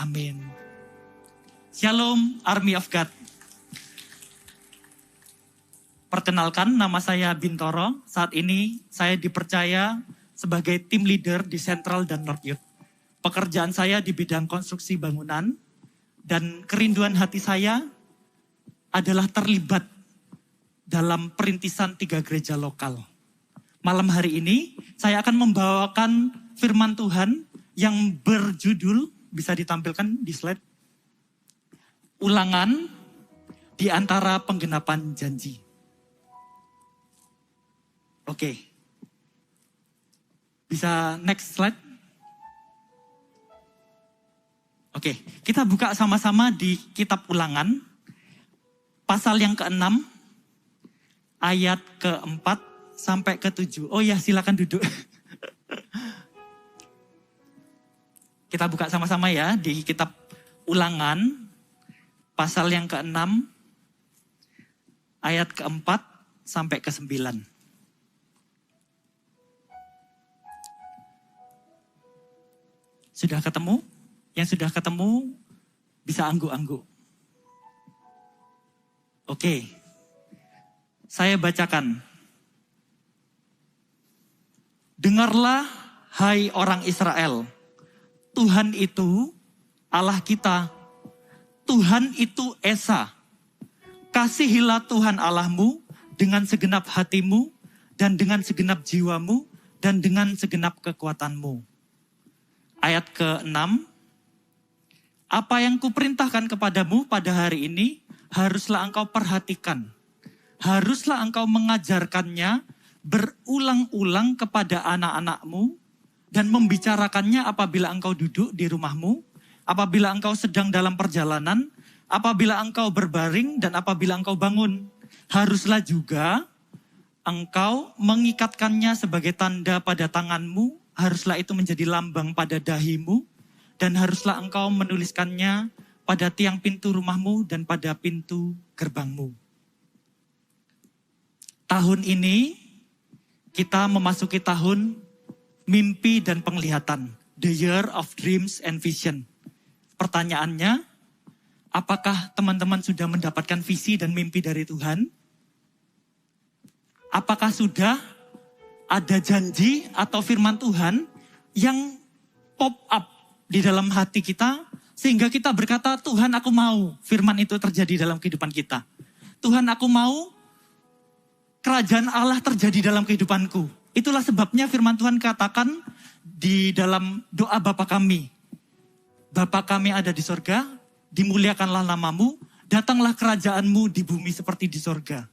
Amin. Shalom, Army of God. Perkenalkan, nama saya Bintoro. Saat ini saya dipercaya sebagai tim leader di Central dan North Youth. Pekerjaan saya di bidang konstruksi bangunan dan kerinduan hati saya adalah terlibat dalam perintisan 3 gereja lokal. Malam hari ini saya akan membawakan firman Tuhan yang berjudul, bisa ditampilkan di slide, Ulangan di antara penggenapan janji. Oke. Bisa next slide? Oke, kita buka sama-sama di kitab Ulangan, pasal yang ke-6, ayat ke-4 sampai ke-7. Oh ya, silakan duduk. Kita buka sama-sama ya di kitab Ulangan, pasal yang ke-6, ayat ke-4 sampai ke-9. Sudah ketemu? Yang sudah ketemu bisa angguk-angguk. Oke, saya bacakan. Dengarlah, hai orang Israel, Tuhan itu Allah kita, Tuhan itu Esa. Kasihilah Tuhan Allahmu dengan segenap hatimu dan dengan segenap jiwamu dan dengan segenap kekuatanmu. Ayat ke-6, apa yang kuperintahkan kepadamu pada hari ini haruslah engkau perhatikan. Haruslah engkau mengajarkannya berulang-ulang kepada anak-anakmu dan membicarakannya apabila engkau duduk di rumahmu, apabila engkau sedang dalam perjalanan, apabila engkau berbaring dan apabila engkau bangun. Haruslah juga engkau mengikatkannya sebagai tanda pada tanganmu, haruslah itu menjadi lambang pada dahimu, dan haruslah engkau menuliskannya pada tiang pintu rumahmu dan pada pintu gerbangmu. Tahun ini kita memasuki tahun mimpi dan penglihatan. The Year of Dreams and Vision. Pertanyaannya, apakah teman-teman sudah mendapatkan visi dan mimpi dari Tuhan? Apakah sudah ada janji atau firman Tuhan yang pop up di dalam hati kita, sehingga kita berkata, Tuhan aku mau firman itu terjadi dalam kehidupan kita. Tuhan aku mau kerajaan Allah terjadi dalam kehidupanku. Itulah sebabnya firman Tuhan katakan di dalam doa Bapa kami. Bapa kami ada di sorga, dimuliakanlah namamu, datanglah kerajaanmu di bumi seperti di sorga.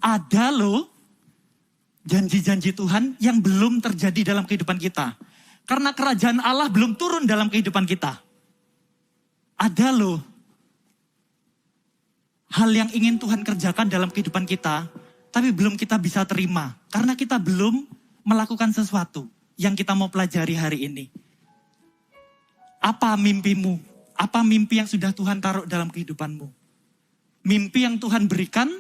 Ada loh janji-janji Tuhan yang belum terjadi dalam kehidupan kita. Karena kerajaan Allah belum turun dalam kehidupan kita. Ada loh hal yang ingin Tuhan kerjakan dalam kehidupan kita, tapi belum kita bisa terima. Karena kita belum melakukan sesuatu yang kita mau pelajari hari ini. Apa mimpimu? Apa mimpi yang sudah Tuhan taruh dalam kehidupanmu? Mimpi yang Tuhan berikan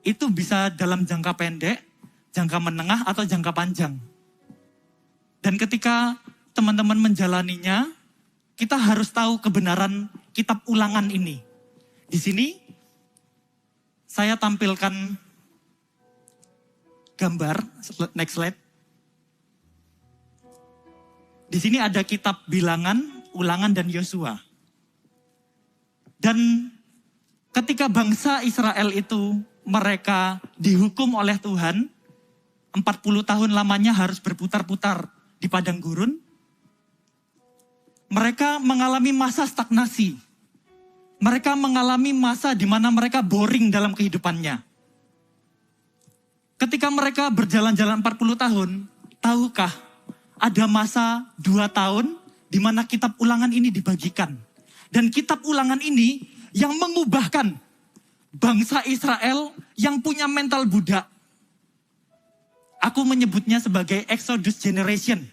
itu bisa dalam jangka pendek, jangka menengah, atau jangka panjang. Dan ketika teman-teman menjalaninya, kita harus tahu kebenaran kitab Ulangan ini. Di sini saya tampilkan gambar, next slide. Di sini ada kitab Bilangan, Ulangan, dan Yosua. Dan ketika bangsa Israel itu mereka dihukum oleh Tuhan, 40 tahun lamanya harus berputar-putar di padang gurun. Mereka mengalami masa stagnasi. Mereka mengalami masa di mana mereka boring dalam kehidupannya. Ketika mereka berjalan-jalan 40 tahun, tahukah ada masa 2 tahun di mana kitab Ulangan ini dibagikan. Dan kitab Ulangan ini yang mengubahkan bangsa Israel yang punya mental budak. Aku menyebutnya sebagai Exodus Generation.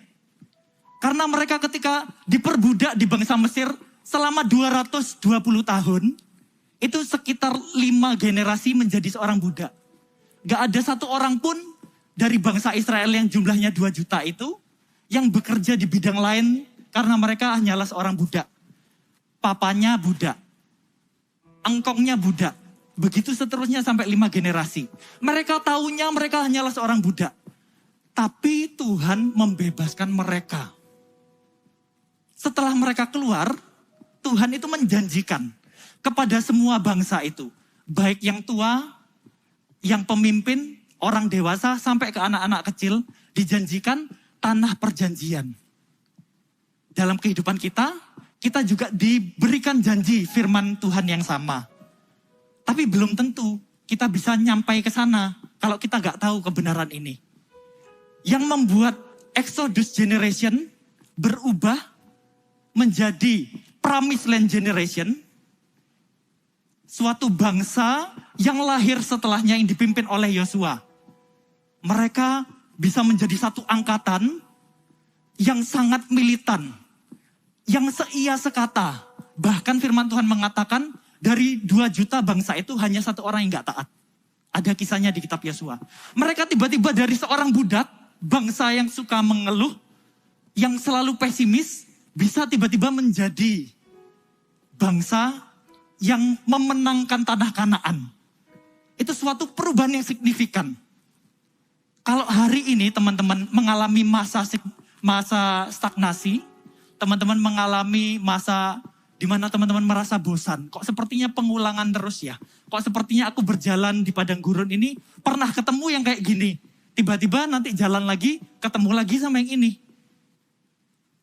Karena mereka ketika diperbudak di bangsa Mesir selama 220 tahun, itu sekitar 5 generasi menjadi seorang budak. Gak ada satu orang pun dari bangsa Israel yang jumlahnya 2 juta itu yang bekerja di bidang lain karena mereka hanyalah seorang budak. papanya budak, engkongnya budak. Begitu seterusnya sampai 5 generasi. Mereka tahunya mereka hanyalah seorang budak. Tapi Tuhan membebaskan mereka. Setelah mereka keluar, Tuhan itu menjanjikan kepada semua bangsa itu. Baik yang tua, yang pemimpin, orang dewasa, sampai ke anak-anak kecil. Dijanjikan tanah perjanjian. Dalam kehidupan kita juga diberikan janji firman Tuhan yang sama. Tapi belum tentu kita bisa nyampai ke sana kalau kita gak tahu kebenaran ini. Yang membuat Exodus generation berubah menjadi Promised Land generation. Suatu bangsa yang lahir setelahnya yang dipimpin oleh Yosua. Mereka bisa menjadi satu angkatan yang sangat militan. Yang seia sekata. Bahkan firman Tuhan mengatakan dari 2 juta bangsa itu hanya 1 orang yang gak taat. Ada kisahnya di kitab Yosua. Mereka tiba-tiba dari seorang budak, bangsa yang suka mengeluh, yang selalu pesimis, bisa tiba-tiba menjadi bangsa yang memenangkan tanah Kanaan. Itu suatu perubahan yang signifikan. Kalau hari ini teman-teman mengalami masa stagnasi, teman-teman mengalami masa di mana teman-teman merasa bosan. Kok sepertinya pengulangan terus ya? Kok sepertinya aku berjalan di padang gurun ini pernah ketemu yang kayak gini. Tiba-tiba nanti jalan lagi, ketemu lagi sama yang ini.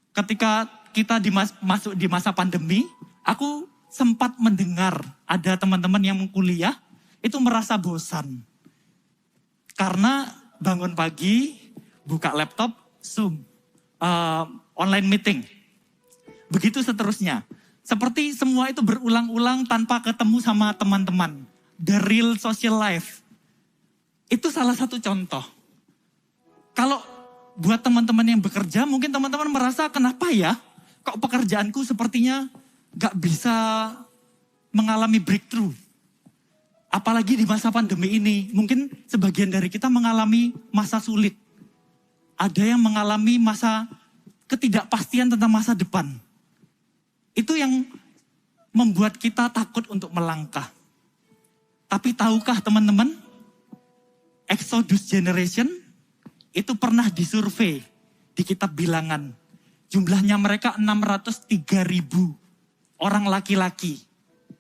Ketika kita masuk di masa pandemi, aku sempat mendengar ada teman-teman yang kuliah itu merasa bosan. Karena bangun pagi, buka laptop, Zoom, online meeting. Begitu seterusnya. Seperti semua itu berulang-ulang tanpa ketemu sama teman-teman. The real social life. Itu salah satu contoh. Kalau buat teman-teman yang bekerja, mungkin teman-teman merasa kenapa ya? Kok pekerjaanku sepertinya gak bisa mengalami breakthrough. Apalagi di masa pandemi ini. Mungkin sebagian dari kita mengalami masa sulit. Ada yang mengalami masa ketidakpastian tentang masa depan. Itu yang membuat kita takut untuk melangkah. Tapi tahukah teman-teman, Exodus generation itu pernah disurvei di kitab Bilangan. Jumlahnya mereka 603.000 orang laki-laki.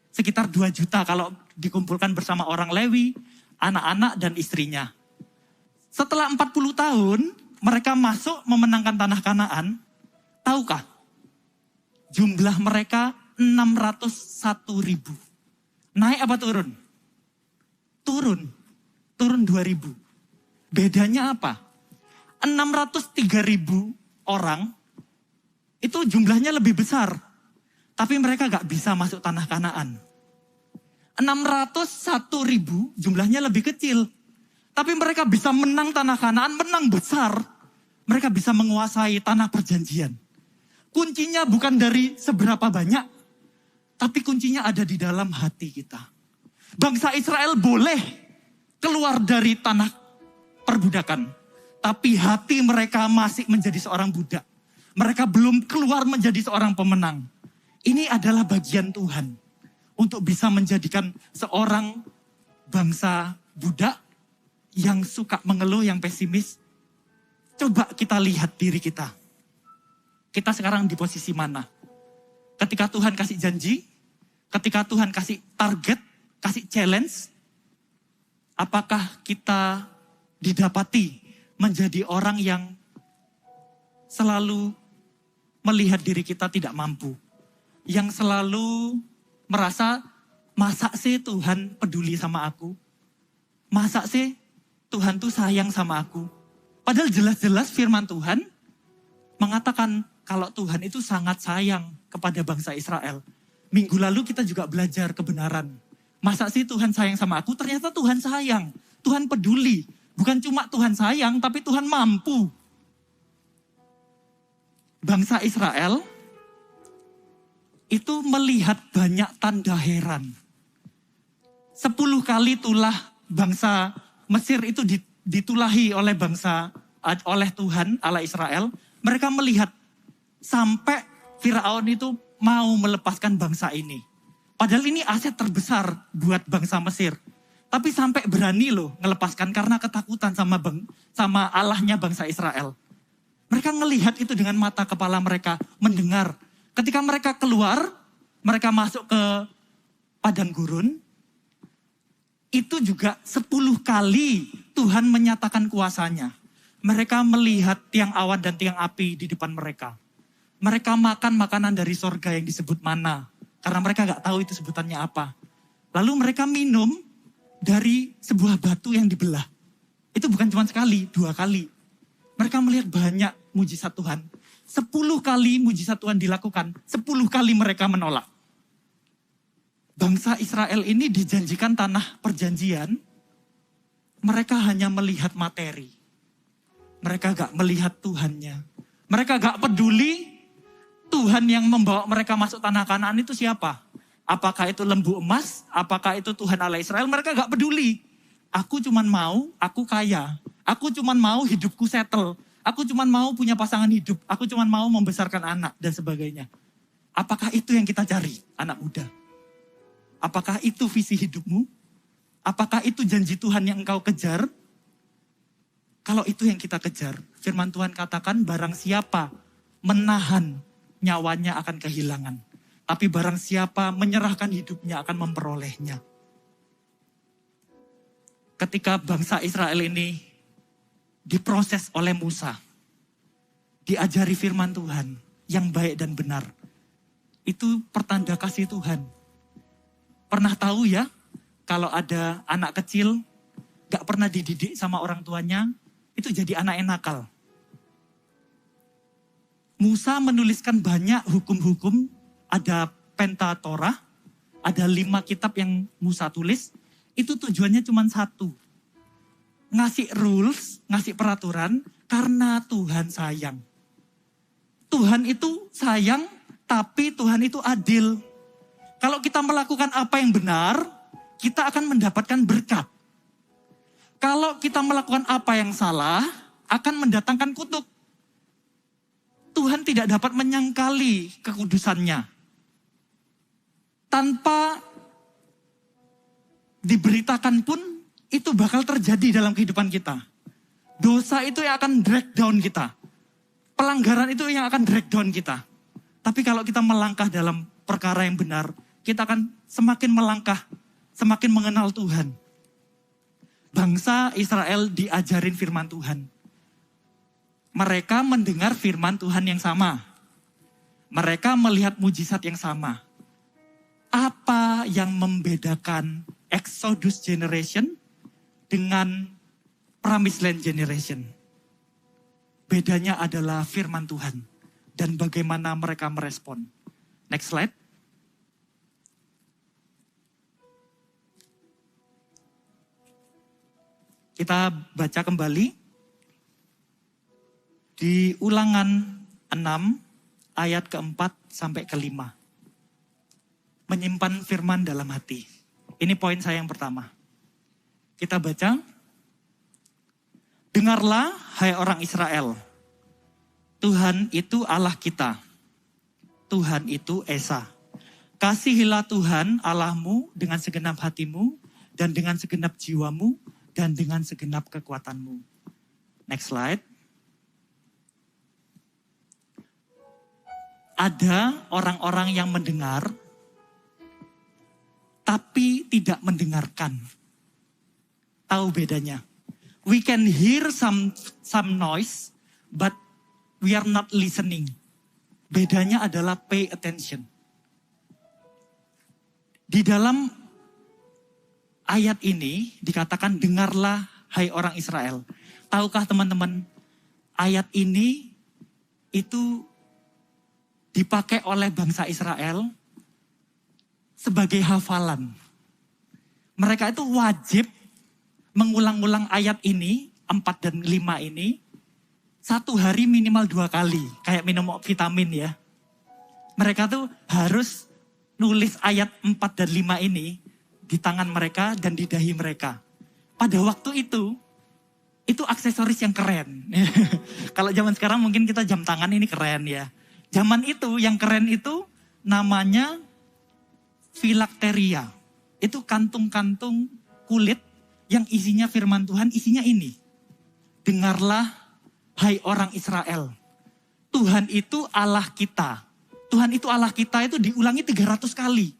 Sekitar 2 juta kalau dikumpulkan bersama orang Lewi, anak-anak dan istrinya. Setelah 40 tahun mereka masuk memenangkan tanah Kanaan. Tahukah? Jumlah mereka 601.000. Naik apa turun? Turun 2.000. Bedanya apa? 603.000 orang itu jumlahnya lebih besar. Tapi mereka gak bisa masuk tanah Kanaan. 601.000 jumlahnya lebih kecil. Tapi mereka bisa menang tanah Kanaan, menang besar. Mereka bisa menguasai tanah perjanjian. Kuncinya bukan dari seberapa banyak, tapi kuncinya ada di dalam hati kita. Bangsa Israel boleh keluar dari tanah perbudakan, tapi hati mereka masih menjadi seorang budak. Mereka belum keluar menjadi seorang pemenang. Ini adalah bagian Tuhan untuk bisa menjadikan seorang bangsa budak yang suka mengeluh, yang pesimis. Coba kita lihat diri kita. Kita sekarang di posisi mana? Ketika Tuhan kasih janji, ketika Tuhan kasih target, kasih challenge, apakah kita didapati menjadi orang yang selalu melihat diri kita tidak mampu? Yang selalu merasa, masa sih Tuhan peduli sama aku? Masa sih Tuhan tuh sayang sama aku? Padahal jelas-jelas firman Tuhan mengatakan kalau Tuhan itu sangat sayang kepada bangsa Israel. Minggu lalu kita juga belajar kebenaran. Masa sih Tuhan sayang sama aku? Ternyata Tuhan sayang. Tuhan peduli. Bukan cuma Tuhan sayang, tapi Tuhan mampu. Bangsa Israel itu melihat banyak tanda heran. 10 kali tulah bangsa Mesir itu ditulahi oleh Tuhan, Allah Israel. Mereka melihat sampai Firaun itu mau melepaskan bangsa ini. Padahal ini aset terbesar buat bangsa Mesir. Tapi sampai berani loh melepaskan karena ketakutan sama Allahnya bangsa Israel. Mereka ngelihat itu dengan mata kepala mereka, mendengar. Ketika mereka keluar, mereka masuk ke padang gurun, itu juga 10 kali Tuhan menyatakan kuasanya. Mereka melihat tiang awan dan tiang api di depan mereka. Mereka makan makanan dari sorga yang disebut mana. Karena mereka gak tahu itu sebutannya apa. Lalu mereka minum dari sebuah batu yang dibelah. Itu bukan cuma sekali, 2 kali. Mereka melihat banyak mujizat Tuhan. 10 kali mujizat Tuhan dilakukan, 10 kali mereka menolak. Bangsa Israel ini dijanjikan tanah perjanjian, mereka hanya melihat materi. Mereka gak melihat Tuhannya. Mereka gak peduli Tuhan yang membawa mereka masuk tanah Kanaan itu siapa. Apakah itu lembu emas, apakah itu Tuhan Allah Israel, mereka gak peduli. Aku cuman mau, aku kaya. Aku cuman mau hidupku settle. Aku cuman mau punya pasangan hidup. Aku cuman mau membesarkan anak dan sebagainya. Apakah itu yang kita cari, anak muda? Apakah itu visi hidupmu? Apakah itu janji Tuhan yang engkau kejar? Kalau itu yang kita kejar, firman Tuhan katakan barang siapa menahan nyawanya akan kehilangan. Tapi barang siapa menyerahkan hidupnya akan memperolehnya. Ketika bangsa Israel ini diproses oleh Musa, diajari firman Tuhan yang baik dan benar. Itu pertanda kasih Tuhan. Pernah tahu ya, kalau ada anak kecil gak pernah dididik sama orang tuanya, itu jadi anak yang nakal. Musa menuliskan banyak hukum-hukum, ada Pentatorah, ada 5 kitab yang Musa tulis, itu tujuannya cuma satu. Ngasih rules, ngasih peraturan, karena Tuhan sayang. Tuhan itu sayang, tapi Tuhan itu adil. Kalau kita melakukan apa yang benar, kita akan mendapatkan berkat. Kalau kita melakukan apa yang salah, akan mendatangkan kutuk. Tuhan tidak dapat menyangkali kekudusannya. Tanpa diberitakan pun, itu bakal terjadi dalam kehidupan kita. Dosa itu yang akan drag down kita. Pelanggaran itu yang akan drag down kita. Tapi kalau kita melangkah dalam perkara yang benar, kita akan semakin melangkah, semakin mengenal Tuhan. Bangsa Israel diajarin firman Tuhan. Mereka mendengar firman Tuhan yang sama. Mereka melihat mujizat yang sama. Apa yang membedakan Exodus generation dengan Promised Land generation? Bedanya adalah firman Tuhan dan bagaimana mereka merespon. Next slide. Kita baca kembali di Ulangan 6 ayat keempat sampai kelima. Menyimpan firman dalam hati. Ini poin saya yang pertama. Kita baca. Dengarlah hai orang Israel. Tuhan itu Allah kita. Tuhan itu Esa. Kasihilah Tuhan Allahmu dengan segenap hatimu dan dengan segenap jiwamu dan dengan segenap kekuatanmu. Next slide. Ada orang-orang yang mendengar, tapi tidak mendengarkan. Tahu bedanya? We can hear some noise, but we are not listening. Bedanya adalah pay attention. Di dalam ayat ini dikatakan dengarlah hai orang Israel. Tahukah teman-teman, ayat ini itu dipakai oleh bangsa Israel sebagai hafalan. Mereka itu wajib mengulang-ulang ayat ini, 4 dan 5 ini, 1 hari minimal 2 kali. Kayak minum vitamin ya. Mereka tuh harus nulis ayat 4 dan 5 ini di tangan mereka dan di dahi mereka. Pada waktu itu aksesoris yang keren. Kalau zaman sekarang mungkin kita jam tangan ini keren ya. Zaman itu yang keren itu namanya filakteria. Itu kantung-kantung kulit yang isinya firman Tuhan, isinya ini. Dengarlah hai orang Israel, Tuhan itu Allah kita. Tuhan itu Allah kita itu diulangi 300 kali.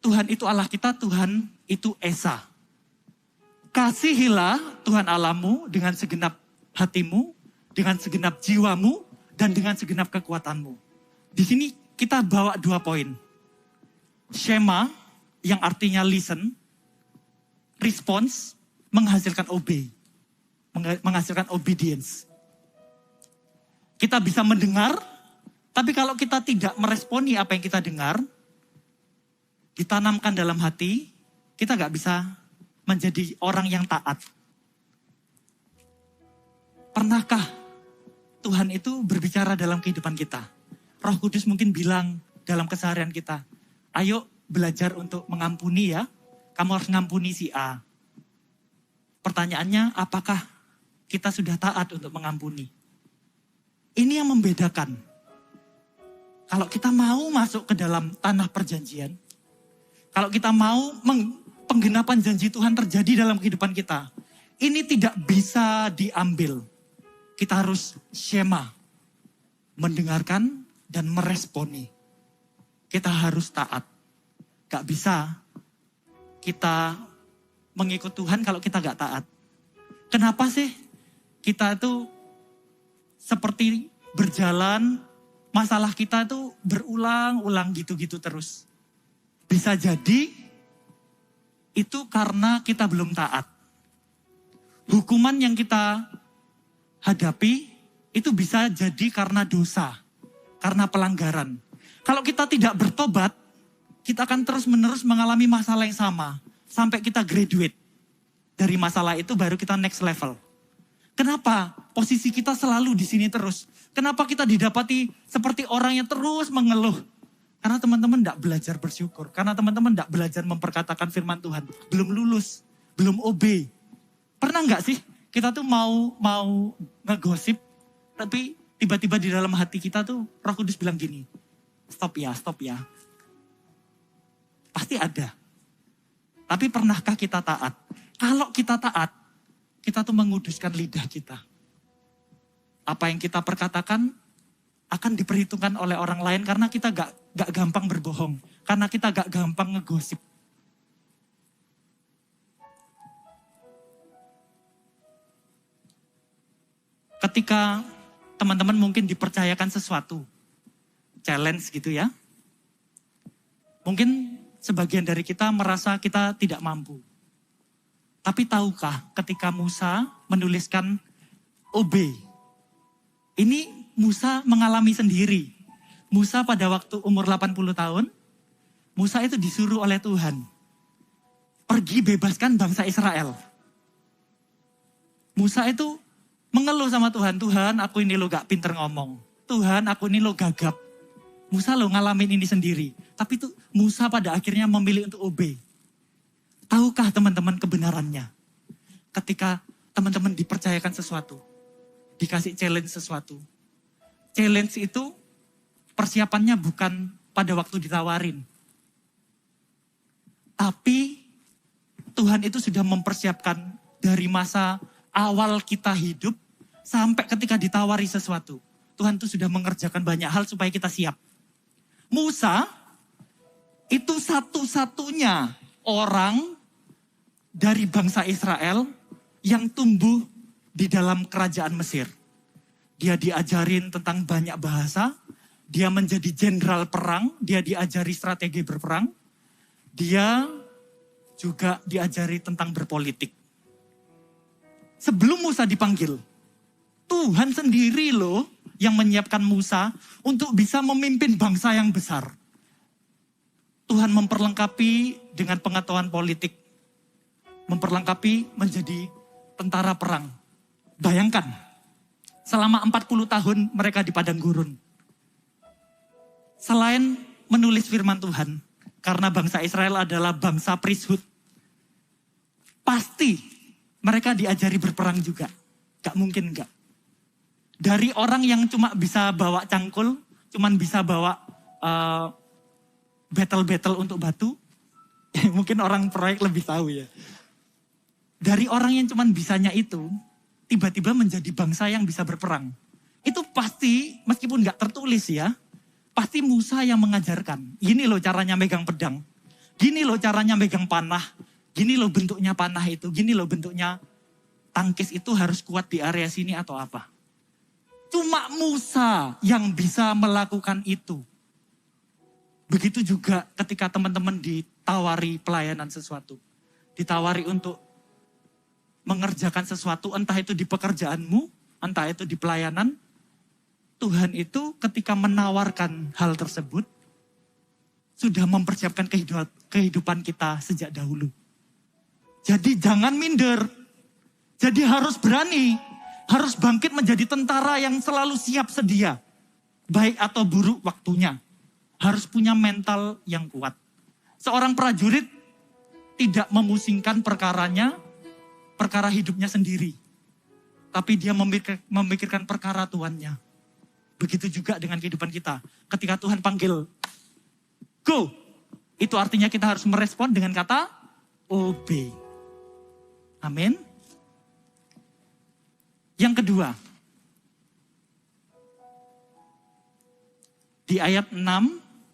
Tuhan itu Allah kita, Tuhan itu Esa. Kasihilah Tuhan Allahmu dengan segenap hatimu, dengan segenap jiwamu, dan dengan segenap kekuatanmu. Di sini kita bawa 2 poin. Shema yang artinya listen, response menghasilkan obey, menghasilkan obedience. Kita bisa mendengar, tapi kalau kita tidak meresponi apa yang kita dengar, ditanamkan dalam hati, kita gak bisa menjadi orang yang taat. Pernahkah Tuhan itu berbicara dalam kehidupan kita? Roh Kudus mungkin bilang dalam keseharian kita, ayo belajar untuk mengampuni ya, kamu harus ngampuni si A. Pertanyaannya, apakah kita sudah taat untuk mengampuni? Ini yang membedakan. Kalau kita mau masuk ke dalam tanah perjanjian, kalau kita mau penggenapan janji Tuhan terjadi dalam kehidupan kita, ini tidak bisa diambil. Kita harus shema, mendengarkan dan meresponi. Kita harus taat. Gak bisa kita mengikut Tuhan kalau kita gak taat. Kenapa sih kita itu seperti berjalan, masalah kita itu berulang-ulang gitu-gitu terus. Bisa jadi itu karena kita belum taat. Hukuman yang kita hadapi itu bisa jadi karena dosa, karena pelanggaran. Kalau kita tidak bertobat, kita akan terus-menerus mengalami masalah yang sama. Sampai kita graduate. Dari masalah itu baru kita next level. Kenapa? Posisi kita selalu di sini terus. Kenapa kita didapati seperti orang yang terus mengeluh? Karena teman-teman tidak belajar bersyukur. Karena teman-teman tidak belajar memperkatakan firman Tuhan. Belum lulus, belum obey. Pernah nggak sih kita tuh mau ngegosip, tapi tiba-tiba di dalam hati kita tuh Roh Kudus bilang gini, stop ya. Pasti ada. Tapi pernahkah kita taat? Kalau kita taat, kita tuh menguduskan lidah kita. Apa yang kita perkatakan akan diperhitungkan oleh orang lain karena kita gak gampang berbohong. Karena kita gak gampang ngegosip. Ketika teman-teman mungkin dipercayakan sesuatu, challenge gitu ya. Mungkin sebagian dari kita merasa kita tidak mampu. Tapi tahukah ketika Musa menuliskan obey, ini Musa mengalami sendiri. Musa pada waktu umur 80 tahun, Musa itu disuruh oleh Tuhan, pergi bebaskan bangsa Israel. Musa itu mengeluh sama Tuhan, Tuhan aku ini lo gak pinter ngomong. Tuhan aku ini lo gagap. Musa lo ngalamin ini sendiri. Tapi itu Musa pada akhirnya memilih untuk obey. Tahukah teman-teman kebenarannya? Ketika teman-teman dipercayakan sesuatu, dikasih challenge sesuatu. Challenge itu persiapannya bukan pada waktu ditawarin. Tapi Tuhan itu sudah mempersiapkan dari masa awal kita hidup sampai ketika ditawari sesuatu. Tuhan itu sudah mengerjakan banyak hal supaya kita siap. Musa itu satu-satunya orang dari bangsa Israel yang tumbuh di dalam kerajaan Mesir. Dia diajarin tentang banyak bahasa, dia menjadi jenderal perang, dia diajari strategi berperang, dia juga diajari tentang berpolitik. Sebelum Musa dipanggil, Tuhan sendiri loh yang menyiapkan Musa untuk bisa memimpin bangsa yang besar. Tuhan memperlengkapi dengan pengetahuan politik, memperlengkapi menjadi tentara perang. Bayangkan, selama 40 tahun mereka di padang gurun. Selain menulis firman Tuhan, karena bangsa Israel adalah bangsa priesthood, pasti mereka diajari berperang juga. Gak mungkin enggak. Dari orang yang cuma bisa bawa cangkul, cuman bisa bawa battle untuk batu. Mungkin orang proyek lebih tahu ya. Dari orang yang cuman bisanya itu, tiba-tiba menjadi bangsa yang bisa berperang. Itu pasti, meskipun gak tertulis ya, pasti Musa yang mengajarkan. Gini loh caranya megang pedang. Gini loh caranya megang panah. Gini loh bentuknya panah itu. Gini loh bentuknya tangkis itu harus kuat di area sini atau apa. Cuma Musa yang bisa melakukan itu. Begitu juga ketika teman-teman ditawari pelayanan sesuatu. Ditawari untuk mengerjakan sesuatu, entah itu di pekerjaanmu, entah itu di pelayanan. Tuhan itu ketika menawarkan hal tersebut, sudah mempersiapkan kehidupan kita sejak dahulu. Jadi jangan minder. Jadi harus berani. Harus bangkit menjadi tentara yang selalu siap sedia. Baik atau buruk waktunya. Harus punya mental yang kuat. Seorang prajurit tidak memusingkan perkara hidupnya sendiri. Tapi dia memikirkan perkara Tuhannya. Begitu juga dengan kehidupan kita. Ketika Tuhan panggil, go. Itu artinya kita harus merespon dengan kata obey. Amin. Yang kedua, di ayat 6,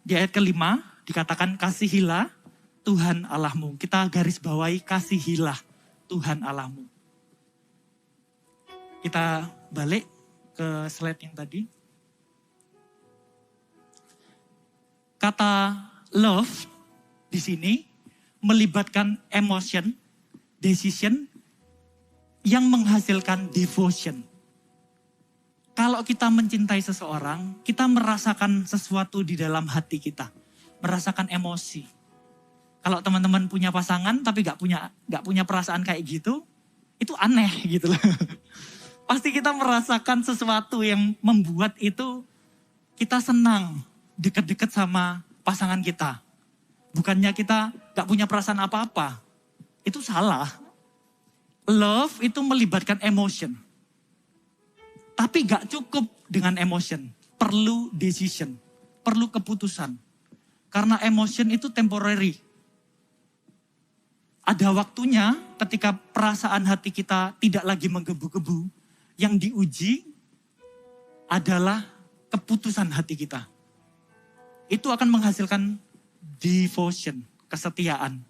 di ayat kelima, dikatakan kasihilah Tuhan Allahmu. Kita garis bawahi kasihilah Tuhan Allahmu. Kita balik ke slide yang tadi. Kata love di sini melibatkan emotion, decision, yang menghasilkan devotion. Kalau kita mencintai seseorang, kita merasakan sesuatu di dalam hati kita. Merasakan emosi. Kalau teman-teman punya pasangan tapi gak punya perasaan kayak gitu, itu aneh gitu loh. Pasti kita merasakan sesuatu yang membuat itu kita senang deket-deket sama pasangan kita. Bukannya kita gak punya perasaan apa-apa. Itu salah. Love itu melibatkan emotion. Tapi gak cukup dengan emotion. Perlu decision. Perlu keputusan. Karena emotion itu temporary. Ada waktunya ketika perasaan hati kita tidak lagi menggebu-gebu. Yang diuji adalah keputusan hati kita. Itu akan menghasilkan devotion, kesetiaan.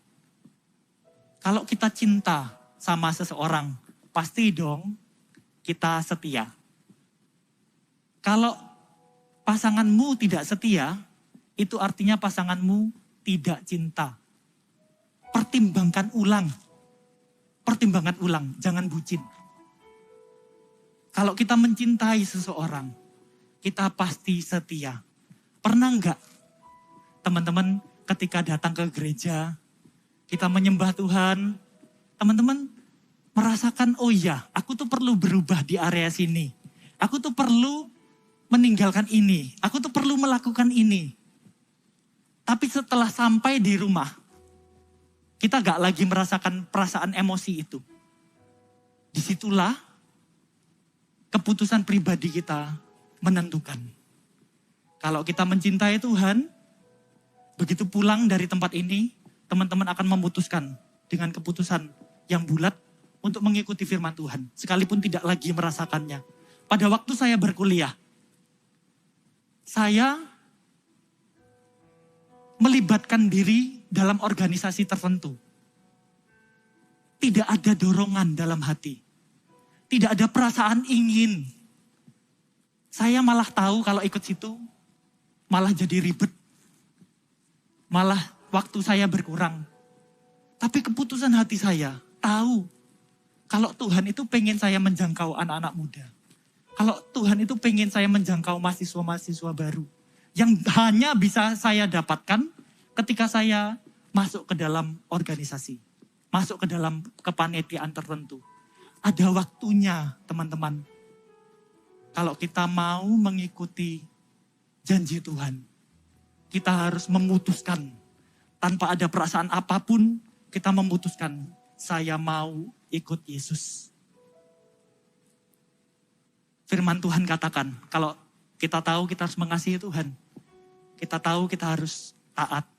Kalau kita cinta sama seseorang, pasti dong kita setia. Kalau pasanganmu tidak setia, itu artinya pasanganmu tidak cinta. Pertimbangkan ulang. Pertimbangkan ulang, jangan bucin. Kalau kita mencintai seseorang, kita pasti setia. Pernah enggak teman-teman ketika datang ke gereja, kita menyembah Tuhan, teman-teman merasakan, oh iya, aku tuh perlu berubah di area sini. Aku tuh perlu meninggalkan ini. Aku tuh perlu melakukan ini. Tapi setelah sampai di rumah, kita gak lagi merasakan perasaan emosi itu. Disitulah keputusan pribadi kita menentukan. Kalau kita mencintai Tuhan, begitu pulang dari tempat ini, teman-teman akan memutuskan dengan keputusan yang bulat untuk mengikuti firman Tuhan. Sekalipun tidak lagi merasakannya. Pada waktu saya berkuliah, saya melibatkan diri dalam organisasi tertentu. Tidak ada dorongan dalam hati. Tidak ada perasaan ingin. Saya malah tahu kalau ikut situ, malah jadi ribet. Malah waktu saya berkurang. Tapi keputusan hati saya tahu kalau Tuhan itu pengen saya menjangkau anak-anak muda. Kalau Tuhan itu pengen saya menjangkau mahasiswa-mahasiswa baru. Yang hanya bisa saya dapatkan ketika saya masuk ke dalam organisasi. Masuk ke dalam kepanitiaan tertentu. Ada waktunya teman-teman. Kalau kita mau mengikuti janji Tuhan. Kita harus memutuskan. Tanpa ada perasaan apapun, kita memutuskan. Saya mau ikut Yesus. Firman Tuhan katakan, kalau Kita tahu kita harus mengasihi Tuhan. Kita tahu kita harus taat.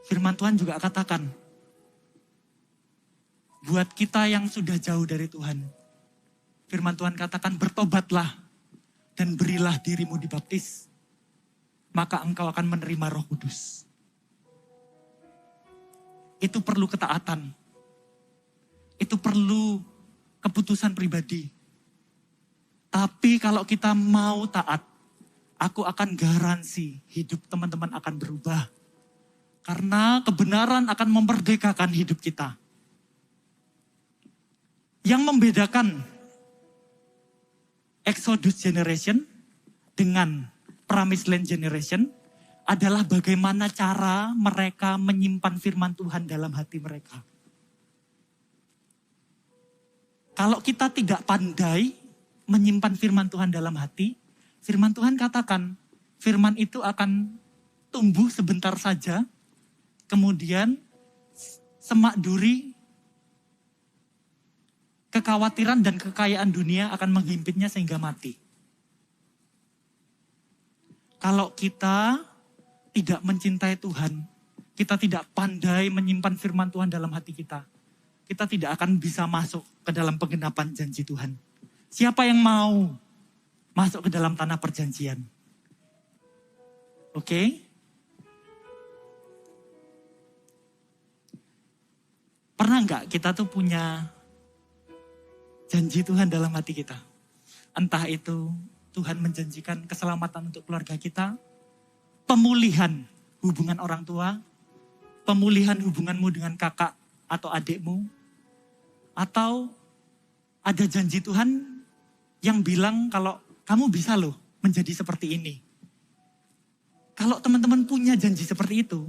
Firman Tuhan juga katakan, buat kita yang sudah jauh dari Tuhan, firman Tuhan katakan, bertobatlah dan berilah dirimu dibaptis, maka engkau akan menerima Roh Kudus. Itu perlu ketaatan. Itu perlu keputusan pribadi. Tapi kalau kita mau taat, aku akan garansi hidup teman-teman akan berubah. Karena kebenaran akan memerdekakan hidup kita. Yang membedakan Exodus generation dengan Promised Land generation adalah bagaimana cara mereka menyimpan firman Tuhan dalam hati mereka. Kalau kita tidak pandai menyimpan firman Tuhan dalam hati, firman Tuhan katakan, firman itu akan tumbuh sebentar saja, kemudian semak duri, kekhawatiran dan kekayaan dunia akan menghimpitnya sehingga mati. Kalau kita tidak mencintai Tuhan, kita tidak pandai menyimpan firman Tuhan dalam hati kita, kita tidak akan bisa masuk ke dalam penggenapan janji Tuhan. Siapa yang mau masuk ke dalam tanah perjanjian? Oke? Pernah enggak kita tuh punya janji Tuhan dalam hati kita? Entah itu Tuhan menjanjikan keselamatan untuk keluarga kita, pemulihan hubungan orang tua, pemulihan hubunganmu dengan kakak atau adikmu, atau ada janji Tuhan yang bilang kalau kamu bisa loh menjadi seperti ini. Kalau teman-teman punya janji seperti itu,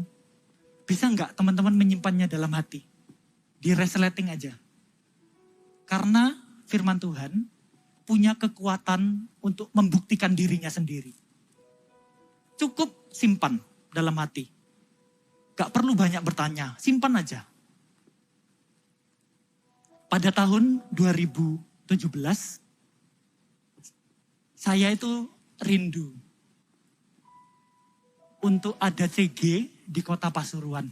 bisa enggak teman-teman menyimpannya dalam hati? Di resleting aja. Karena firman Tuhan punya kekuatan untuk membuktikan dirinya sendiri. Cukup simpan dalam hati. Gak perlu banyak bertanya, simpan aja. Pada tahun 2017, saya itu rindu untuk ada CG di kota Pasuruan.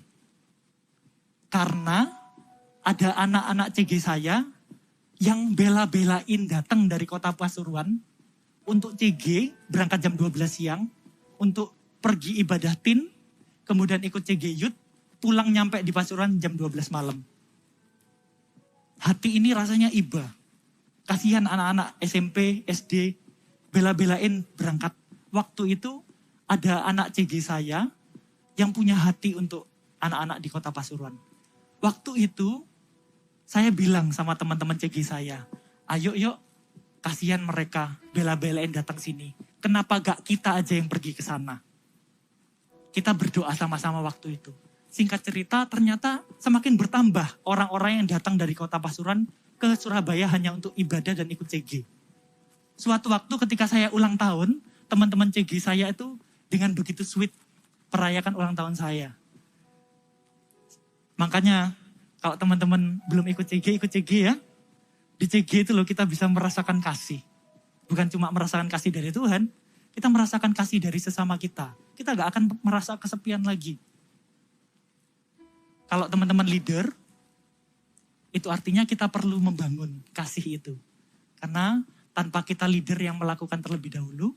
Karena ada anak-anak CG saya yang bela-belain datang dari kota Pasuruan untuk CG, berangkat jam 12 siang, untuk pergi ibadah tin, kemudian ikut CG Youth, pulang nyampe di Pasuruan jam 12 malam. Hati ini rasanya iba. Kasihan anak-anak SMP, SD, bela-belain berangkat. Waktu itu ada anak CG saya yang punya hati untuk anak-anak di kota Pasuruan. Waktu itu saya bilang sama teman-teman CG saya, ayo yuk kasihan mereka bela-belain datang sini. Kenapa gak kita aja yang pergi ke sana? Kita berdoa sama-sama waktu itu. Singkat cerita ternyata semakin bertambah orang-orang yang datang dari kota Pasuruan ke Surabaya hanya untuk ibadah dan ikut CG. Suatu waktu ketika saya ulang tahun, teman-teman CG saya itu dengan begitu sweet merayakan ulang tahun saya. Makanya kalau teman-teman belum ikut CG ya. Di CG itu loh kita bisa merasakan kasih. Bukan cuma merasakan kasih dari Tuhan, kita merasakan kasih dari sesama kita. Kita gak akan merasa kesepian lagi. Kalau teman-teman leader, itu artinya kita perlu membangun kasih itu. Karena tanpa kita leader yang melakukan terlebih dahulu,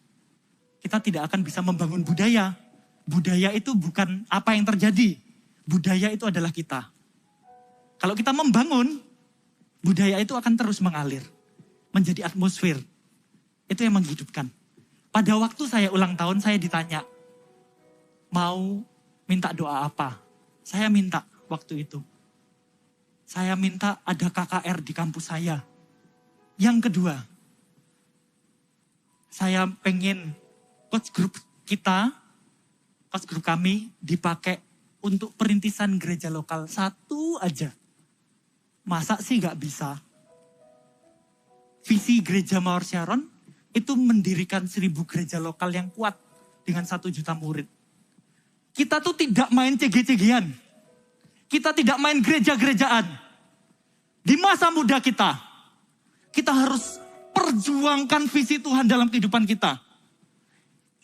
kita tidak akan bisa membangun budaya. Budaya itu bukan apa yang terjadi. Budaya itu adalah kita. Kalau kita membangun, budaya itu akan terus mengalir. Menjadi atmosfer. Itu yang menghidupkan. Pada waktu saya ulang tahun, saya ditanya, mau minta doa apa? Saya minta waktu itu. Saya minta ada KKR di kampus saya. Yang kedua, saya pengen coach group kita, coach group kami dipakai untuk perintisan gereja lokal. Satu aja. Masa sih gak bisa? Visi gereja Mawar Sharon itu mendirikan 1000 gereja lokal yang kuat dengan 1 juta murid. Kita tuh tidak main CG-CGan. Kita tidak main gereja-gerejaan. Di masa muda kita harus Perjuangkan visi Tuhan dalam kehidupan kita.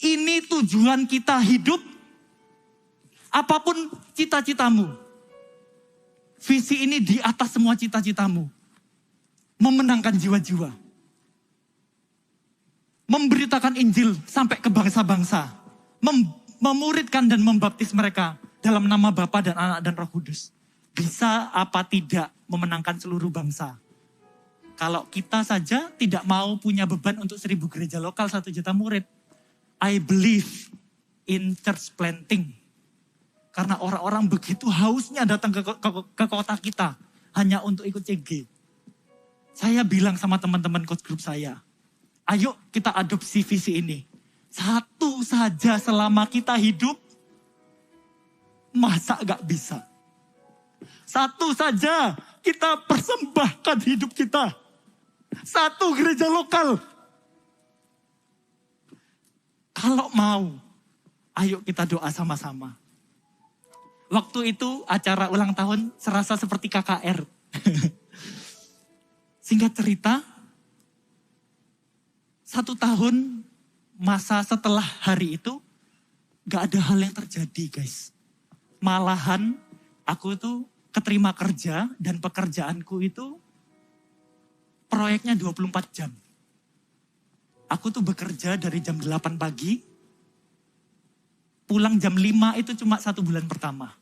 Ini tujuan kita hidup. Apapun cita-citamu. Visi ini di atas semua cita-citamu. Memenangkan jiwa-jiwa. Memberitakan Injil sampai ke bangsa-bangsa. Memuridkan dan membaptis mereka dalam nama Bapa dan Anak dan Roh Kudus. Bisa apa tidak memenangkan seluruh bangsa. Kalau kita saja tidak mau punya beban untuk 1.000 gereja lokal, 1 juta murid. I believe in church planting. Karena orang-orang begitu hausnya datang ke kota kita. Hanya untuk ikut CG. Saya bilang sama teman-teman coach group saya. Ayo kita adopsi visi ini. Satu saja selama kita hidup. Masa gak bisa? Satu saja kita persembahkan hidup kita. Satu gereja lokal. Kalau mau, ayo kita doa sama-sama. Waktu itu acara ulang tahun serasa seperti KKR. Singkat cerita, 1 tahun masa setelah hari itu, gak ada hal yang terjadi guys. Malahan aku tuh keterima kerja dan pekerjaanku itu proyeknya 24 jam. Aku tuh bekerja dari jam 8 pagi, pulang jam 5 itu cuma 1 bulan pertama.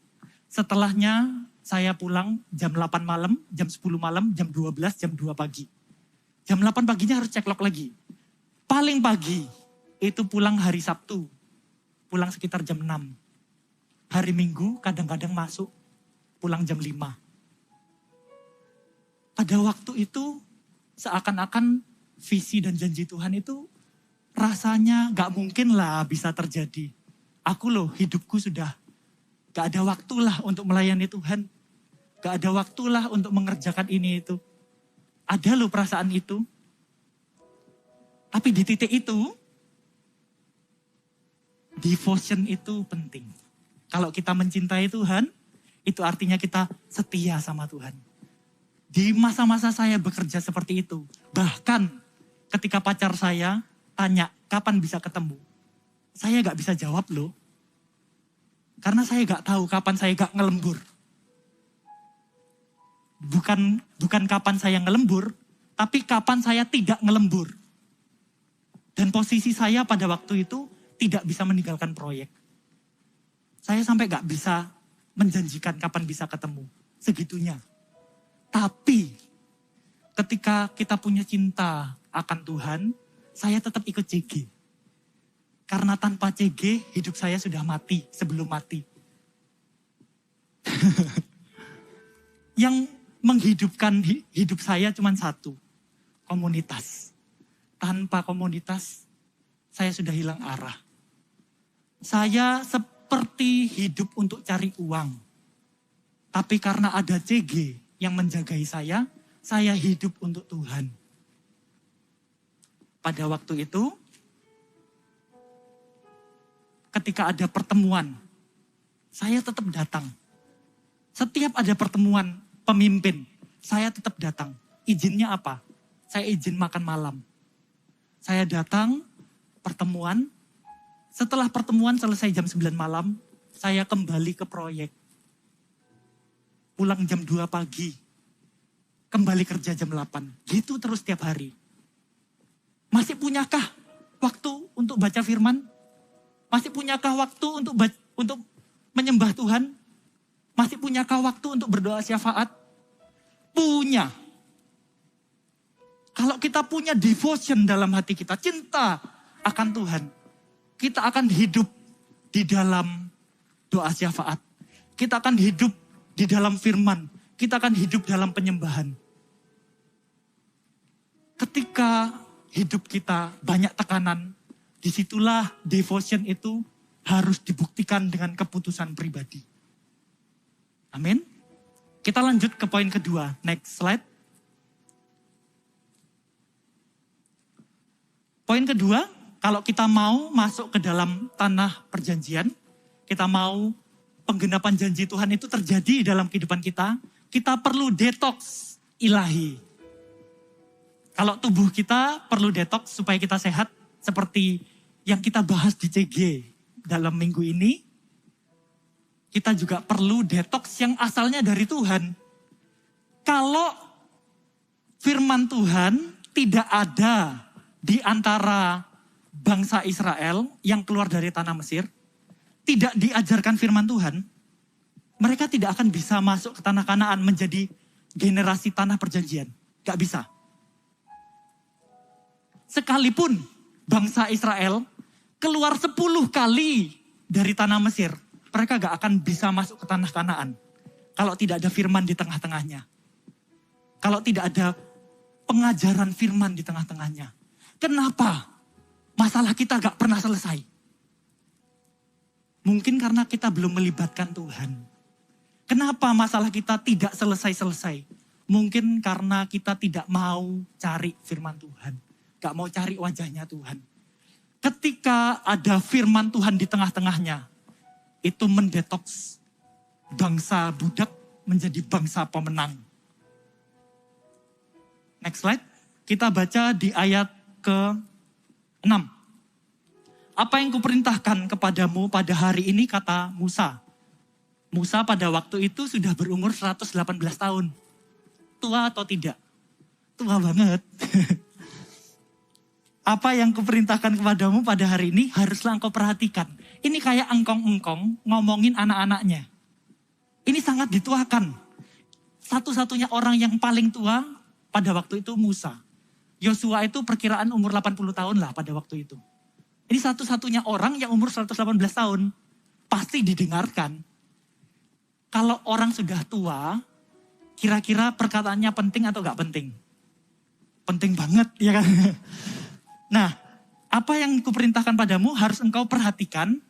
Setelahnya saya pulang jam 8 malam, jam 10 malam, jam 12, jam 2 pagi. Jam 8 paginya harus ceklok lagi. Paling pagi itu pulang hari Sabtu, pulang sekitar jam 6. Hari Minggu kadang-kadang masuk, pulang jam 5. Pada waktu itu seakan-akan visi dan janji Tuhan itu rasanya gak mungkin lah bisa terjadi. Aku loh hidupku sudah gak ada waktulah untuk melayani Tuhan. Gak ada waktulah untuk mengerjakan ini itu. Ada loh perasaan itu. Tapi di titik itu, devotion itu penting. Kalau kita mencintai Tuhan, itu artinya kita setia sama Tuhan. Di masa-masa saya bekerja seperti itu, bahkan ketika pacar saya tanya kapan bisa ketemu, saya gak bisa jawab loh. Karena saya gak tahu kapan saya gak ngelembur. Bukan kapan saya ngelembur, tapi kapan saya tidak ngelembur. Dan posisi saya pada waktu itu tidak bisa meninggalkan proyek. Saya sampai gak bisa menjanjikan kapan bisa ketemu. Segitunya. Tapi ketika kita punya cinta akan Tuhan, saya tetap ikut CG. Karena tanpa CG, hidup saya sudah mati sebelum mati. Yang menghidupkan hidup saya cuma satu, komunitas. Tanpa komunitas, saya sudah hilang arah. Saya seperti hidup untuk cari uang. Tapi karena ada CG yang menjagai saya hidup untuk Tuhan. Pada waktu itu, ketika ada pertemuan, saya tetap datang. Setiap ada pertemuan pemimpin, saya tetap datang. Izinnya apa? Saya izin makan malam. Saya datang, pertemuan. Setelah pertemuan selesai jam 9 malam, saya kembali ke proyek. Pulang jam 2 pagi. Kembali kerja jam 8. Gitu terus tiap hari. Masih punyakah waktu untuk baca firman? Masih punyakah waktu untuk menyembah Tuhan? Masih punyakah waktu untuk berdoa syafaat? Punya. Kalau kita punya devotion dalam hati kita, cinta akan Tuhan, kita akan hidup di dalam doa syafaat. Kita akan hidup di dalam firman. Kita akan hidup dalam penyembahan. Ketika hidup kita banyak tekanan, disitulah devotion itu harus dibuktikan dengan keputusan pribadi. Amin. Kita lanjut ke poin kedua. Next slide. Poin kedua, kalau kita mau masuk ke dalam tanah perjanjian, kita mau penggenapan janji Tuhan itu terjadi dalam kehidupan kita perlu detox ilahi. Kalau tubuh kita perlu detoks supaya kita sehat, seperti yang kita bahas di CG dalam minggu ini, kita juga perlu detoks yang asalnya dari Tuhan. Kalau firman Tuhan tidak ada di antara bangsa Israel yang keluar dari tanah Mesir, tidak diajarkan firman Tuhan, mereka tidak akan bisa masuk ke tanah Kanaan menjadi generasi tanah perjanjian. Gak bisa. Sekalipun bangsa Israel keluar 10 kali dari tanah Mesir, mereka gak akan bisa masuk ke tanah Kanaan kalau tidak ada firman di tengah-tengahnya. Kalau tidak ada pengajaran firman di tengah-tengahnya. Kenapa masalah kita gak pernah selesai? Mungkin karena kita belum melibatkan Tuhan. Kenapa masalah kita tidak selesai-selesai? Mungkin karena kita tidak mau cari firman Tuhan. Gak mau cari wajahnya Tuhan. Ketika ada firman Tuhan di tengah-tengahnya, itu mendetoks bangsa budak menjadi bangsa pemenang. Next slide. Kita baca di ayat ke-6. Apa yang kuperintahkan kepadamu pada hari ini, kata Musa. Musa pada waktu itu sudah berumur 118 tahun. Tua atau tidak? Tua banget. Apa yang kuperintahkan kepadamu pada hari ini haruslah engkau perhatikan. Ini kayak engkong-engkong ngomongin anak-anaknya. Ini sangat dituakan. Satu-satunya orang yang paling tua pada waktu itu Musa. Yosua itu perkiraan umur 80 tahun lah pada waktu itu. Ini satu-satunya orang yang umur 118 tahun. Pasti didengarkan. Kalau orang sudah tua, kira-kira perkataannya penting atau gak penting? Penting banget, ya kan? Nah, apa yang kuperintahkan padamu harus engkau perhatikan.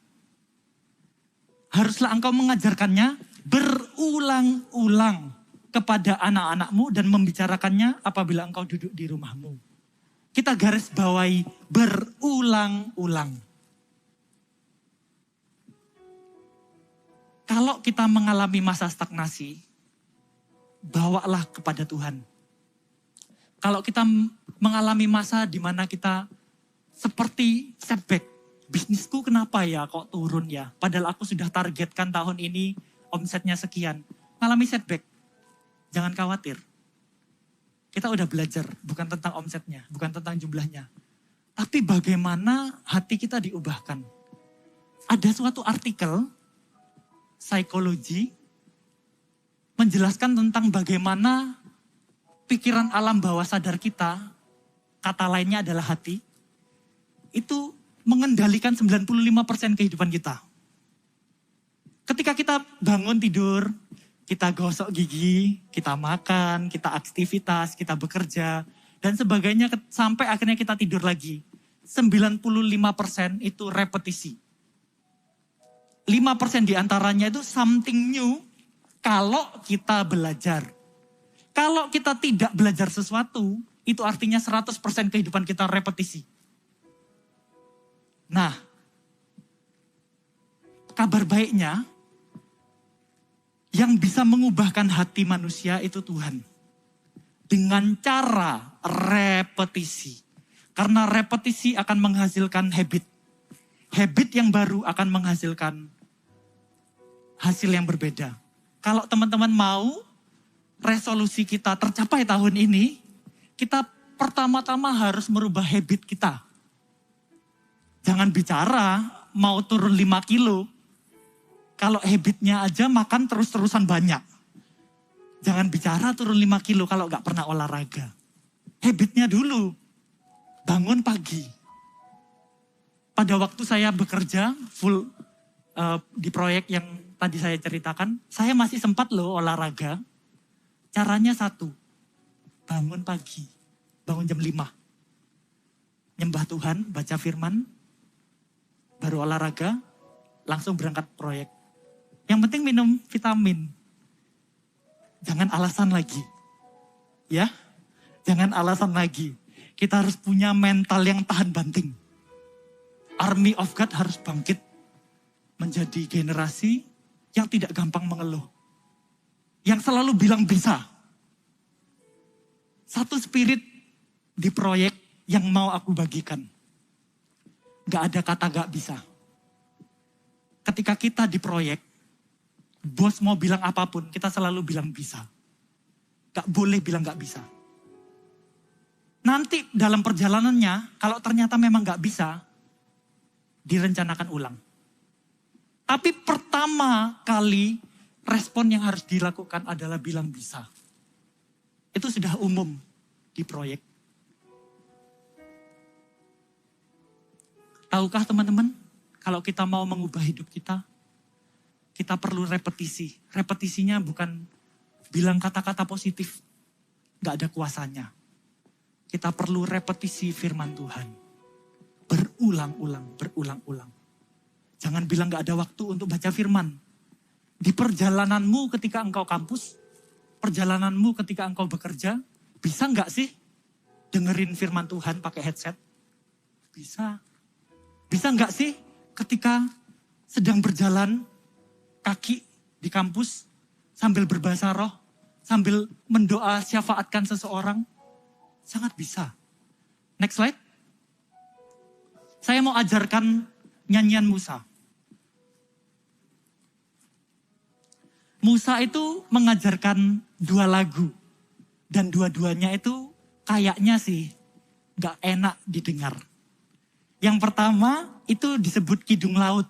Haruslah engkau mengajarkannya berulang-ulang kepada anak-anakmu dan membicarakannya apabila engkau duduk di rumahmu. Kita garis bawahi berulang-ulang. Kalau kita mengalami masa stagnasi, bawalah kepada Tuhan. Kalau kita mengalami masa di mana kita seperti setback. Bisnisku kenapa ya kok turun ya? Padahal aku sudah targetkan tahun ini omsetnya sekian. Mengalami setback. Jangan khawatir. Kita udah belajar, bukan tentang omsetnya, bukan tentang jumlahnya. Tapi bagaimana hati kita diubahkan. Ada suatu artikel, psikologi, menjelaskan tentang bagaimana pikiran alam bawah sadar kita, kata lainnya adalah hati, itu mengendalikan 95% kehidupan kita. Ketika kita bangun tidur, kita gosok gigi, kita makan, kita aktivitas, kita bekerja, dan sebagainya sampai akhirnya kita tidur lagi. 95% itu repetisi. 5% diantaranya itu something new kalau kita belajar. Kalau kita tidak belajar sesuatu, itu artinya 100% kehidupan kita repetisi. Nah, kabar baiknya, yang bisa mengubahkan hati manusia itu Tuhan. Dengan cara repetisi. Karena repetisi akan menghasilkan habit. Habit yang baru akan menghasilkan hasil yang berbeda. Kalau teman-teman mau resolusi kita tercapai tahun ini, kita pertama-tama harus merubah habit kita. Jangan bicara mau turun 5 kilo. Kalau habitnya aja makan terus-terusan banyak. Jangan bicara turun 5 kilo kalau gak pernah olahraga. Habitnya dulu. Bangun pagi. Pada waktu saya bekerja full di proyek yang tadi saya ceritakan, saya masih sempat loh olahraga. Caranya satu, bangun pagi, bangun jam 5. Nyembah Tuhan, baca firman, baru olahraga, langsung berangkat proyek. Yang penting minum vitamin. Jangan alasan lagi. Ya, jangan alasan lagi. Kita harus punya mental yang tahan banting. Army of God harus bangkit menjadi generasi yang tidak gampang mengeluh. Yang selalu bilang bisa. Satu spirit di proyek yang mau aku bagikan. Gak ada kata gak bisa. Ketika kita di proyek, bos mau bilang apapun, kita selalu bilang bisa. Gak boleh bilang gak bisa. Nanti dalam perjalanannya, kalau ternyata memang gak bisa, direncanakan ulang. Tapi pertama kali respon yang harus dilakukan adalah bilang bisa. Itu sudah umum di proyek. Tahukah teman-teman, kalau kita mau mengubah hidup kita perlu repetisi. Repetisinya bukan bilang kata-kata positif, gak ada kuasanya. Kita perlu repetisi firman Tuhan. Berulang-ulang. Jangan bilang gak ada waktu untuk baca firman. Di perjalananmu ketika engkau kampus, perjalananmu ketika engkau bekerja, bisa gak sih dengerin firman Tuhan pakai headset? Bisa. Bisa gak sih ketika sedang berjalan kaki di kampus sambil berbahasa roh, sambil mendoa syafaatkan seseorang? Sangat bisa. Next slide. Saya mau ajarkan nyanyian Musa. Musa itu mengajarkan 2 lagu. Dan dua-duanya itu kayaknya sih gak enak didengar. Yang pertama itu disebut Kidung Laut.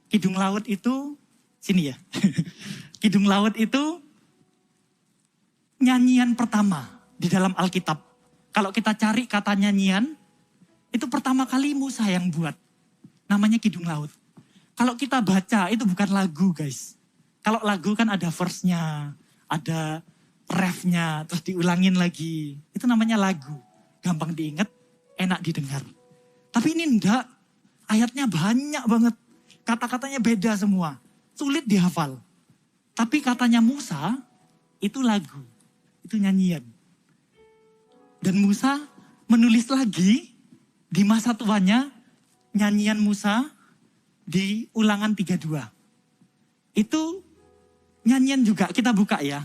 Kidung Laut itu, sini ya. Kidung Laut itu nyanyian pertama di dalam Alkitab. Kalau kita cari kata nyanyian, itu pertama kali Musa yang buat. Namanya Kidung Laut. Kalau kita baca, itu bukan lagu guys. Kalau lagu kan ada verse-nya, ada ref-nya, terus diulangin lagi. Itu namanya lagu. Gampang diingat, enak didengar. Tapi ini enggak. Ayatnya banyak banget. Kata-katanya beda semua. Sulit dihafal. Tapi katanya Musa, itu lagu. Itu nyanyian. Dan Musa menulis lagi di masa tuanya nyanyian Musa di Ulangan 32. Itu nyanyian juga, kita buka ya.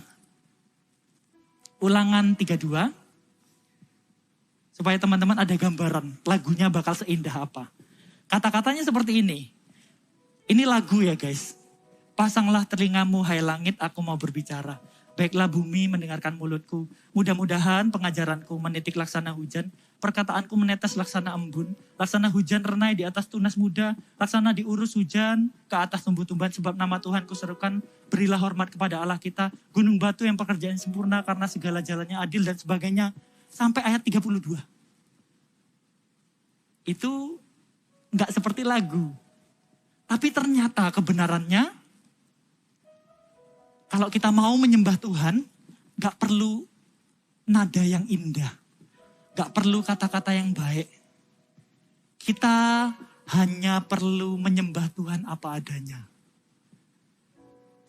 Ulangan 32. Supaya teman-teman ada gambaran lagunya bakal seindah apa. Kata-katanya seperti ini. Ini lagu ya guys. Pasanglah telingamu hai langit, aku mau berbicara. Baiklah bumi mendengarkan mulutku. Mudah-mudahan pengajaranku menitik laksana hujan. Perkataanku menetes laksana embun. Laksana hujan renai di atas tunas muda. Laksana diurus hujan ke atas tumbuh-tumbuhan. Sebab nama Tuhan kuserukan. Berilah hormat kepada Allah kita. Gunung batu yang pekerjaan sempurna karena segala jalannya adil dan sebagainya. Sampai ayat 32. Itu enggak seperti lagu. Tapi ternyata kebenarannya, kalau kita mau menyembah Tuhan, gak perlu nada yang indah. Gak perlu kata-kata yang baik. Kita hanya perlu menyembah Tuhan apa adanya.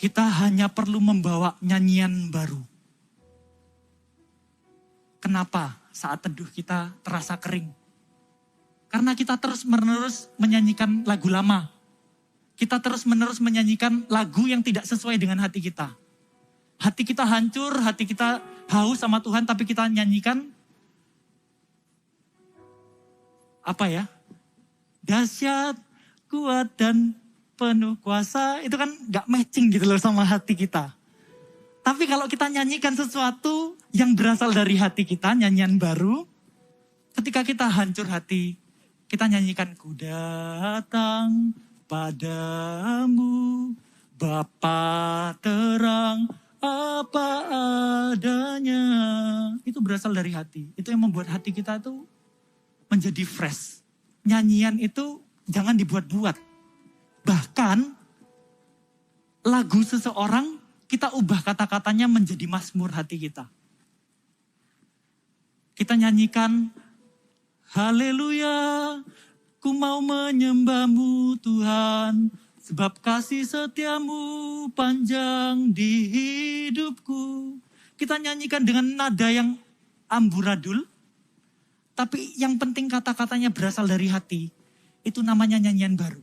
Kita hanya perlu membawa nyanyian baru. Kenapa saat teduh kita terasa kering? Karena kita terus-menerus menyanyikan lagu lama. Kita terus-menerus menyanyikan lagu yang tidak sesuai dengan hati kita. Hati kita hancur, hati kita haus sama Tuhan, tapi kita nyanyikan apa ya? Dahsyat, kuat dan penuh kuasa. Itu kan gak matching gitu loh sama hati kita. Tapi kalau kita nyanyikan sesuatu yang berasal dari hati kita, nyanyian baru, ketika kita hancur hati, kita nyanyikan ku datang padamu, Bapa terang apa adanya. Itu berasal dari hati. Itu yang membuat hati kita tuh menjadi fresh. Nyanyian itu jangan dibuat-buat. Bahkan lagu seseorang kita ubah kata-katanya menjadi mazmur hati kita. Kita nyanyikan haleluya, ku mau menyembahmu Tuhan, sebab kasih setiamu panjang di hidupku. Kita nyanyikan dengan nada yang amburadul, tapi yang penting kata-katanya berasal dari hati. Itu namanya nyanyian baru.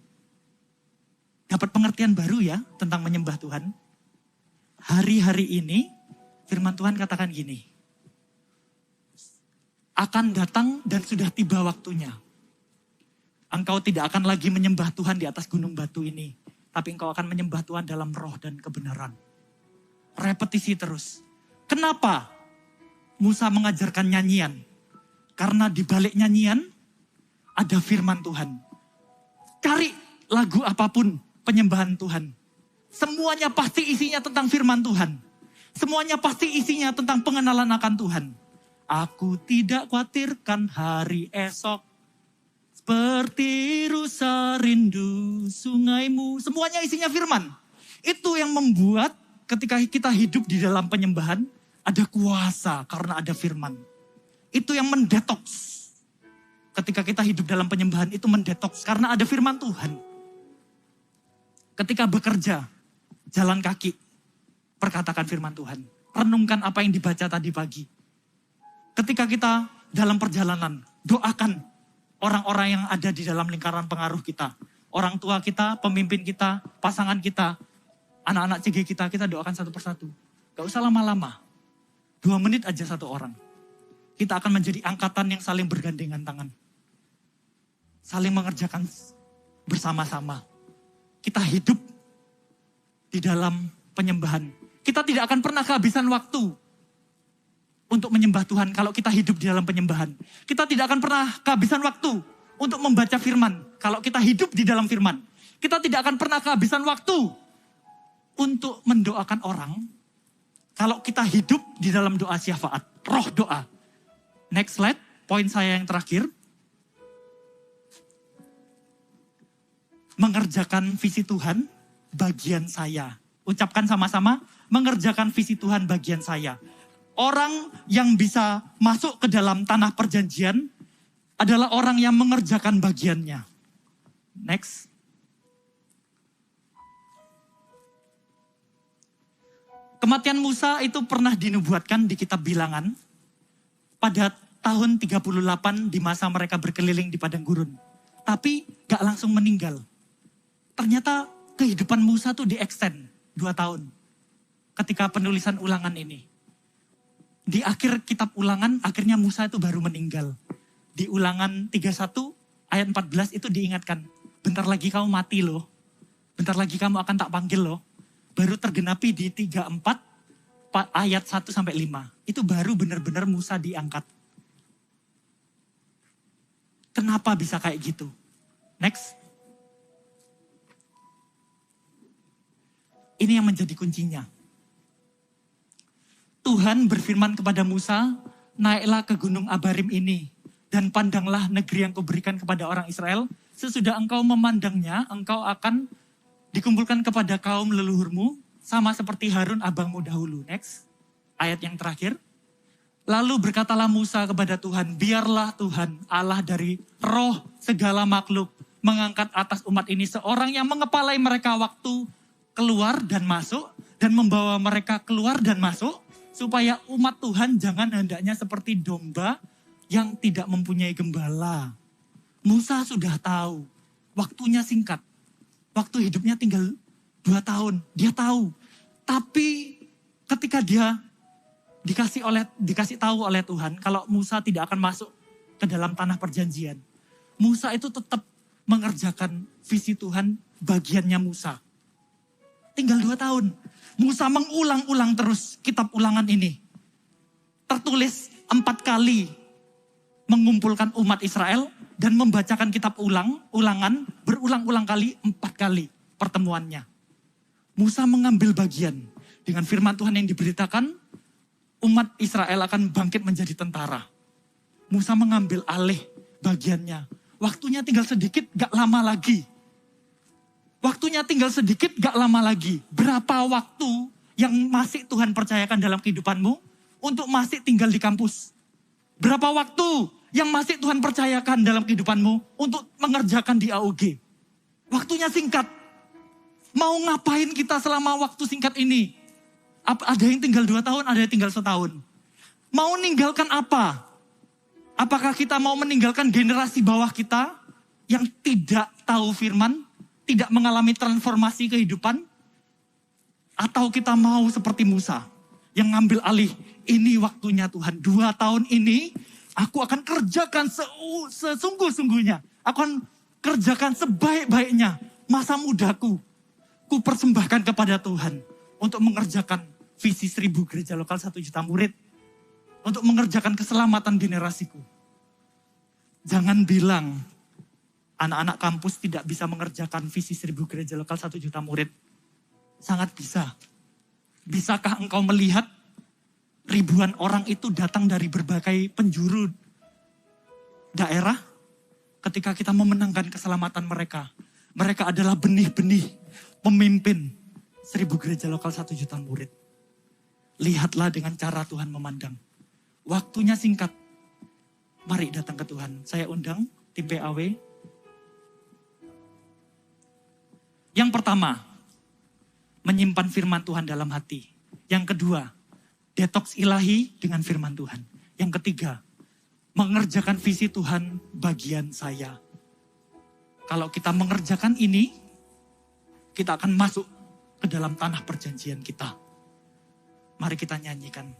Dapat pengertian baru ya tentang menyembah Tuhan. Hari-hari ini firman Tuhan katakan gini. akan datang dan sudah tiba waktunya. Engkau tidak akan lagi menyembah Tuhan di atas gunung batu ini. Tapi engkau akan menyembah Tuhan dalam roh dan kebenaran. Repetisi terus. Kenapa Musa mengajarkan nyanyian? Karena di balik nyanyian ada firman Tuhan. Cari lagu apapun penyembahan Tuhan. Semuanya pasti isinya tentang firman Tuhan. Semuanya pasti isinya tentang pengenalan akan Tuhan. Aku tidak khawatirkan hari esok. Seperti rusa rindu sungaimu. Semuanya isinya firman. Itu yang membuat ketika kita hidup di dalam penyembahan, ada kuasa karena ada firman. Itu yang mendetoks. Ketika kita hidup dalam penyembahan itu mendetoks karena ada firman Tuhan. Ketika bekerja, jalan kaki, perkatakan firman Tuhan. Renungkan apa yang dibaca tadi pagi. Ketika kita dalam perjalanan, doakan orang-orang yang ada di dalam lingkaran pengaruh kita. Orang tua kita, pemimpin kita, pasangan kita, anak-anak CG kita doakan satu persatu. Gak usah lama-lama. 2 menit aja satu orang. Kita akan menjadi angkatan yang saling bergandengan tangan. Saling mengerjakan bersama-sama. Kita hidup di dalam penyembahan. Kita tidak akan pernah kehabisan waktu untuk menyembah Tuhan kalau kita hidup di dalam penyembahan. Kita tidak akan pernah kehabisan waktu untuk membaca firman kalau kita hidup di dalam firman. Kita tidak akan pernah kehabisan waktu untuk mendoakan orang kalau kita hidup di dalam doa syafaat, roh doa. Next slide, poin saya yang terakhir. Mengerjakan visi Tuhan bagian saya. Ucapkan sama-sama, mengerjakan visi Tuhan bagian saya. Orang yang bisa masuk ke dalam tanah perjanjian adalah orang yang mengerjakan bagiannya. Next. Kematian Musa itu pernah dinubuatkan di kitab Bilangan pada tahun 38 di masa mereka berkeliling di padang gurun. Tapi gak langsung meninggal. Ternyata kehidupan Musa tuh di-extend 2 tahun ketika penulisan ulangan ini. Di akhir kitab ulangan, akhirnya Musa itu baru meninggal. Di ulangan 31 ayat 14 itu diingatkan, bentar lagi kamu mati loh. Bentar lagi kamu akan tak panggil loh. Baru tergenapi di 34 ayat 1 sampai 5. Itu baru benar-benar Musa diangkat. Kenapa bisa kayak gitu? Next. Ini yang menjadi kuncinya. Tuhan berfirman kepada Musa, naiklah ke gunung Abarim ini dan pandanglah negeri yang kuberikan kepada orang Israel. Sesudah engkau memandangnya, engkau akan dikumpulkan kepada kaum leluhurmu sama seperti Harun abangmu dahulu. Next, ayat yang terakhir. Lalu berkatalah Musa kepada Tuhan, biarlah Tuhan Allah dari roh segala makhluk mengangkat atas umat ini seorang yang mengepalai mereka waktu keluar dan masuk dan membawa mereka keluar dan masuk. Supaya umat Tuhan jangan hendaknya seperti domba yang tidak mempunyai gembala. Musa sudah tahu, waktunya singkat. Waktu hidupnya tinggal 2 tahun, dia tahu. Tapi ketika dia dikasih tahu oleh Tuhan, kalau Musa tidak akan masuk ke dalam tanah perjanjian. Musa itu tetap mengerjakan visi Tuhan bagiannya Musa. Tinggal 2 tahun. Musa mengulang-ulang terus kitab ulangan ini. Tertulis 4 kali mengumpulkan umat Israel dan membacakan kitab ulangan berulang-ulang kali 4 kali pertemuannya. Musa mengambil bagian dengan firman Tuhan yang diberitakan, umat Israel akan bangkit menjadi tentara. Musa mengambil alih bagiannya. Waktunya tinggal sedikit, gak lama lagi. Waktunya tinggal sedikit, gak lama lagi. Berapa waktu yang masih Tuhan percayakan dalam kehidupanmu untuk masih tinggal di kampus? Berapa waktu yang masih Tuhan percayakan dalam kehidupanmu untuk mengerjakan di AUG? Waktunya singkat. Mau ngapain kita selama waktu singkat ini? Ada yang tinggal 2 tahun, ada yang tinggal 1 tahun. Mau ninggalkan apa? Apakah kita mau meninggalkan generasi bawah kita yang tidak tahu firman? Tidak mengalami transformasi kehidupan? Atau kita mau seperti Musa yang ngambil alih, ini waktunya Tuhan. 2 tahun ini Aku akan kerjakan sesungguh-sungguhnya. Aku akan kerjakan sebaik-baiknya masa mudaku. Ku persembahkan kepada Tuhan untuk mengerjakan visi 1000 gereja lokal 1 juta murid. Untuk mengerjakan keselamatan generasiku. Jangan bilang anak-anak kampus tidak bisa mengerjakan visi 1000 gereja lokal 1 juta murid. Sangat bisa. Bisakah engkau melihat ribuan orang itu datang dari berbagai penjuru daerah? Ketika kita memenangkan keselamatan mereka. Mereka adalah benih-benih pemimpin 1000 gereja lokal 1 juta murid. Lihatlah dengan cara Tuhan memandang. Waktunya singkat. Mari datang ke Tuhan. Saya undang tim PAW. Yang pertama, menyimpan firman Tuhan dalam hati. Yang kedua, detoks ilahi dengan firman Tuhan. Yang ketiga, mengerjakan visi Tuhan bagian saya. Kalau kita mengerjakan ini, kita akan masuk ke dalam tanah perjanjian kita. Mari kita nyanyikan.